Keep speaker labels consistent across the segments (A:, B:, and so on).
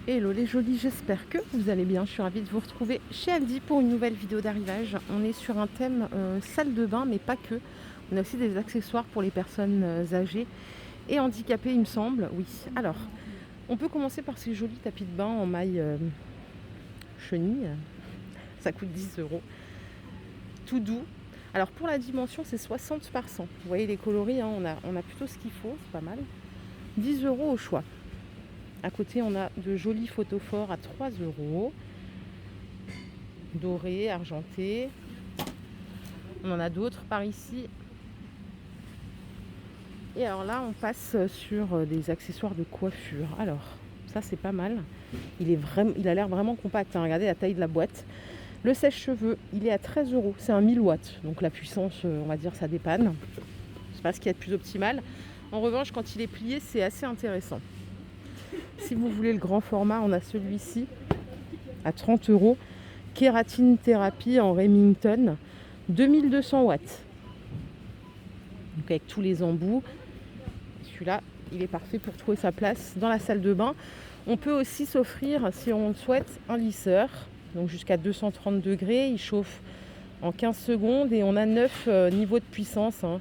A: Hello les jolis, j'espère que vous allez bien. Je suis ravie de vous retrouver chez Aldi pour une nouvelle vidéo d'arrivage. On est sur un thème salle de bain, mais pas que. On a aussi des accessoires pour les personnes âgées et handicapées, il me semble. Oui, alors, on peut commencer par ces jolis tapis de bain en maille chenille. Ça coûte 10 euros. Tout doux. Alors pour la dimension, c'est 60 par 100. Vous voyez les coloris, hein, on a plutôt ce qu'il faut, c'est pas mal. 10 euros au choix. À côté, on a de jolis photophores à 3 euros. Dorés, argentés. On en a d'autres par ici. Et alors là, on passe sur des accessoires de coiffure. Alors, ça c'est pas mal. Il a l'air vraiment compact, hein. Regardez la taille de la boîte. Le sèche-cheveux, il est à 13 euros. C'est un 1000 watts. Donc la puissance, on va dire, ça dépanne. C'est pas ce qu'il y a de plus optimal. En revanche, quand il est plié, c'est assez intéressant. Si vous voulez le grand format, on a celui-ci à 30 euros. Kératine thérapie en Remington, 2200 watts. Donc avec tous les embouts. Celui-là, il est parfait pour trouver sa place dans la salle de bain. On peut aussi s'offrir, si on le souhaite, un lisseur. Donc jusqu'à 230 degrés. Il chauffe en 15 secondes et on a 9 niveaux de puissance, hein,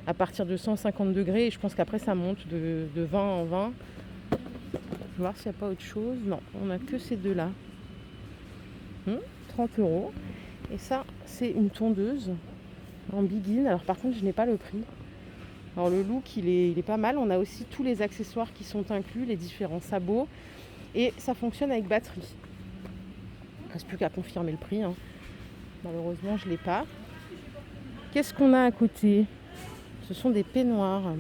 A: à partir de 150 degrés. Et je pense qu'après, ça monte de 20 en 20. Je vais voir s'il n'y a pas autre chose. Non, on n'a que ces deux-là. 30 euros. Et ça, c'est une tondeuse en biguine. Alors par contre, je n'ai pas le prix. Alors le look, il est pas mal. On a aussi tous les accessoires qui sont inclus, les différents sabots. Et ça fonctionne avec batterie. Il ne reste plus qu'à confirmer le prix, hein. Malheureusement, je ne l'ai pas. Qu'est-ce qu'on a à côté? Ce sont des peignoirs.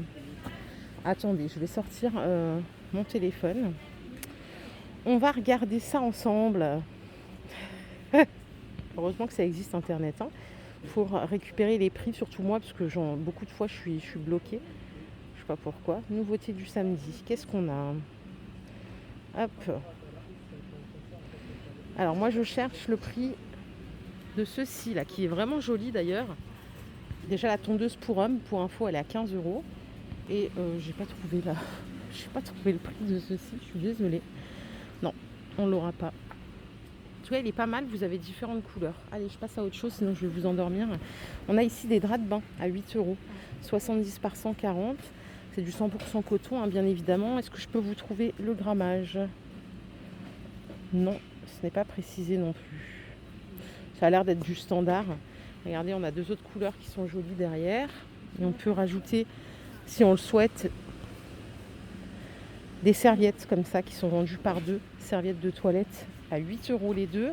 A: Attendez, je vais sortir mon téléphone. On va regarder ça ensemble. Heureusement que ça existe internet, hein. Pour récupérer les prix, surtout moi, parce que beaucoup de fois je suis bloquée. Je sais pas pourquoi. Nouveauté du samedi. Qu'est-ce qu'on a? Hop. Alors moi je cherche le prix de ceci là, qui est vraiment joli d'ailleurs. Déjà la tondeuse pour hommes, pour info, elle est à 15 euros. Et j'ai pas trouvé le prix de ceci, je suis désolée. Non, on l'aura pas. En tout cas, il est pas mal, vous avez différentes couleurs. Allez, je passe à autre chose, sinon je vais vous endormir. On a ici des draps de bain à 8 euros. 70 par 140. C'est du 100% coton, hein, bien évidemment. Est-ce que je peux vous trouver le grammage? Non, ce n'est pas précisé non plus. Ça a l'air d'être du standard. Regardez, on a deux autres couleurs qui sont jolies derrière. Et on peut rajouter, si on le souhaite, des serviettes comme ça qui sont vendues par deux. Serviettes de toilette à 8 euros les deux.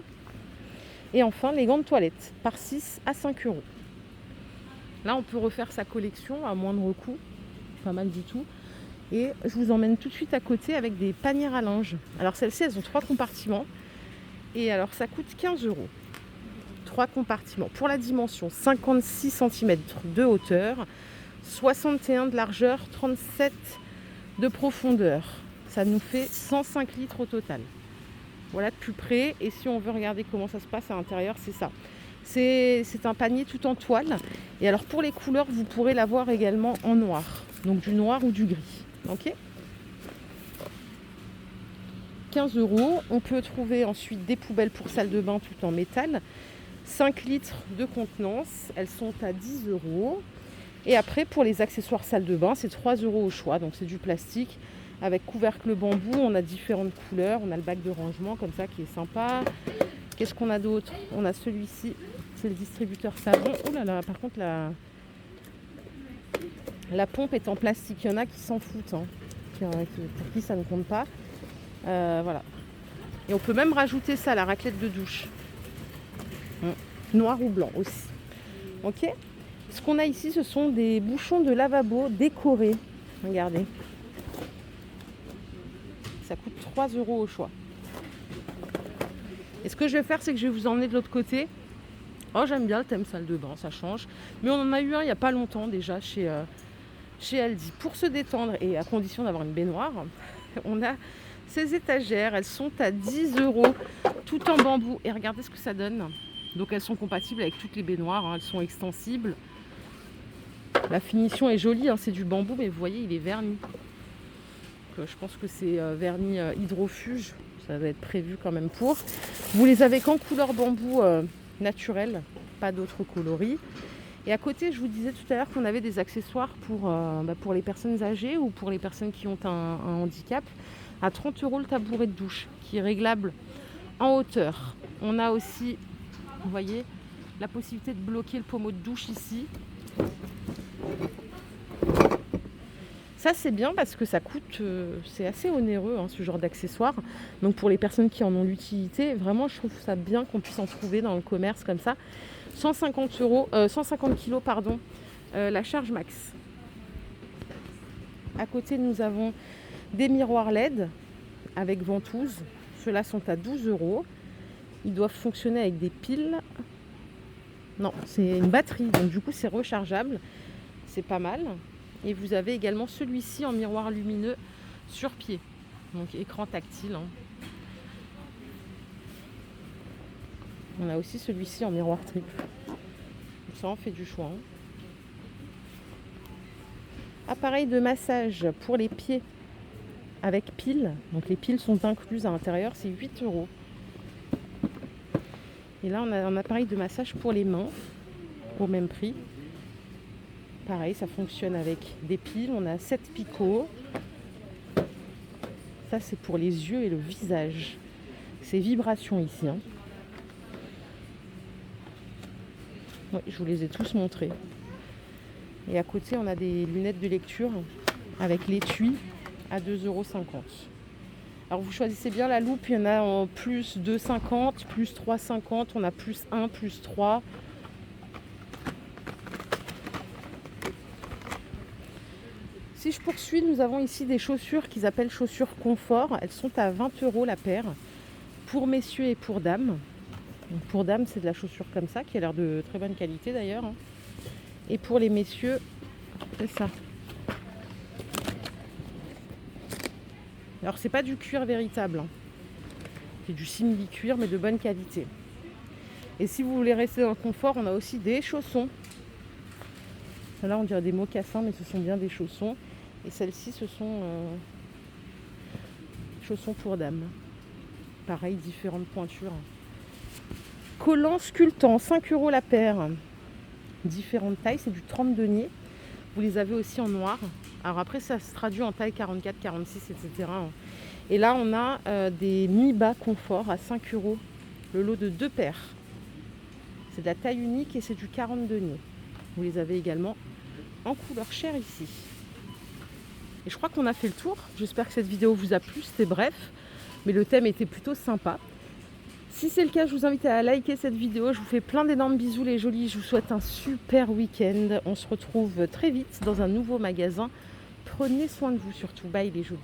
A: Et enfin, les gants de toilette par 6 à 5 euros. Là, on peut refaire sa collection à moindre coût. Pas mal du tout. Et je vous emmène tout de suite à côté avec des panières à linge. Alors celles-ci, elles ont 3 compartiments. Et alors ça coûte 15 euros. 3 compartiments. Pour la dimension, 56 cm de hauteur, 61 de largeur, 37 de profondeur. Ça nous fait 105 litres au total. Voilà de plus près. Et si on veut regarder comment ça se passe à l'intérieur, c'est ça. C'est un panier tout en toile. Et alors pour les couleurs, vous pourrez l'avoir également en noir. Donc du noir ou du gris. Ok ? 15 euros. On peut trouver ensuite des poubelles pour salle de bain tout en métal. 5 litres de contenance. Elles sont à 10 euros. Et après, pour les accessoires salle de bain, c'est 3 euros au choix. Donc c'est du plastique avec couvercle bambou. On a différentes couleurs. On a le bac de rangement comme ça qui est sympa. Qu'est-ce qu'on a d'autre? On a celui-ci. C'est le distributeur savon. Oh là là, par contre, la pompe est en plastique. Il y en a qui s'en foutent, hein, pour qui ça ne compte pas. Voilà. Et on peut même rajouter ça, la raclette de douche. Noir ou blanc aussi. Ok. Ce qu'on a ici, ce sont des bouchons de lavabo décorés. Regardez. Ça coûte 3 euros au choix. Et ce que je vais faire, c'est que je vais vous emmener de l'autre côté. Oh, j'aime bien le thème salle de bain, ça change. Mais on en a eu un il n'y a pas longtemps déjà chez Aldi. Pour se détendre et à condition d'avoir une baignoire, on a ces étagères. Elles sont à 10 euros, tout en bambou. Et regardez ce que ça donne. Donc elles sont compatibles avec toutes les baignoires, hein. Elles sont extensibles. La finition est jolie, hein. C'est du bambou, mais vous voyez, il est verni. je pense que c'est vernis hydrofuge. Ça va être prévu quand même pour. Vous les avez qu'en couleur bambou naturel, pas d'autres coloris. Et à côté, je vous disais tout à l'heure qu'on avait des accessoires pour les personnes âgées ou pour les personnes qui ont un handicap. À 30 € le tabouret de douche qui est réglable en hauteur. On a aussi, vous voyez, la possibilité de bloquer le pommeau de douche ici. Ça c'est bien parce que ça coûte, c'est assez onéreux ce genre d'accessoires. Donc pour les personnes qui en ont l'utilité, vraiment je trouve ça bien qu'on puisse en trouver dans le commerce comme ça. 150 kg pardon, la charge max. À côté nous avons des miroirs LED avec ventouse. Ceux-là sont à 12 €. Ils doivent fonctionner avec des piles. Non, c'est une batterie, donc du coup c'est rechargeable. C'est pas mal. Et vous avez également celui-ci en miroir lumineux sur pied. Donc écran tactile. On a aussi celui-ci en miroir triple. Donc ça on fait du choix. Appareil de massage pour les pieds avec piles. Donc les piles sont incluses à l'intérieur, c'est 8 €. Et là on a un appareil de massage pour les mains au même prix. Pareil, ça fonctionne avec des piles. On a 7 picots. Ça, c'est pour les yeux et le visage. C'est vibration ici. Ouais, je vous les ai tous montrés. Et à côté, on a des lunettes de lecture avec l'étui à 2,50 €. Alors, vous choisissez bien la loupe. Il y en a en plus 2,50, plus 3,50. On a plus 1, plus 3. Si je poursuis, nous avons ici des chaussures qu'ils appellent chaussures confort. Elles sont à 20 € la paire pour messieurs et pour dames. Donc pour dames, c'est de la chaussure comme ça qui a l'air de très bonne qualité d'ailleurs. Et pour les messieurs, c'est ça. Alors c'est pas du cuir véritable. C'est du simili-cuir mais de bonne qualité. Et si vous voulez rester dans le confort, on a aussi des chaussons. Là, on dirait des mocassins, mais ce sont bien des chaussons. Et celles-ci, ce sont chaussons pour dames. Pareil, différentes pointures. Collants sculptants, 5 € la paire. Différentes tailles, c'est du 30 deniers. Vous les avez aussi en noir. Alors après, ça se traduit en taille 44, 46, etc. Et là, on a des mi-bas confort à 5 €. Le lot de 2 paires. C'est de la taille unique et c'est du 40 deniers. Vous les avez également en couleur chair ici. Et je crois qu'on a fait le tour. J'espère que cette vidéo vous a plu. C'était bref, mais le thème était plutôt sympa. Si c'est le cas, je vous invite à liker cette vidéo. Je vous fais plein d'énormes bisous les jolis. Je vous souhaite un super week-end. On se retrouve très vite dans un nouveau magasin. Prenez soin de vous surtout. Bye les jolis.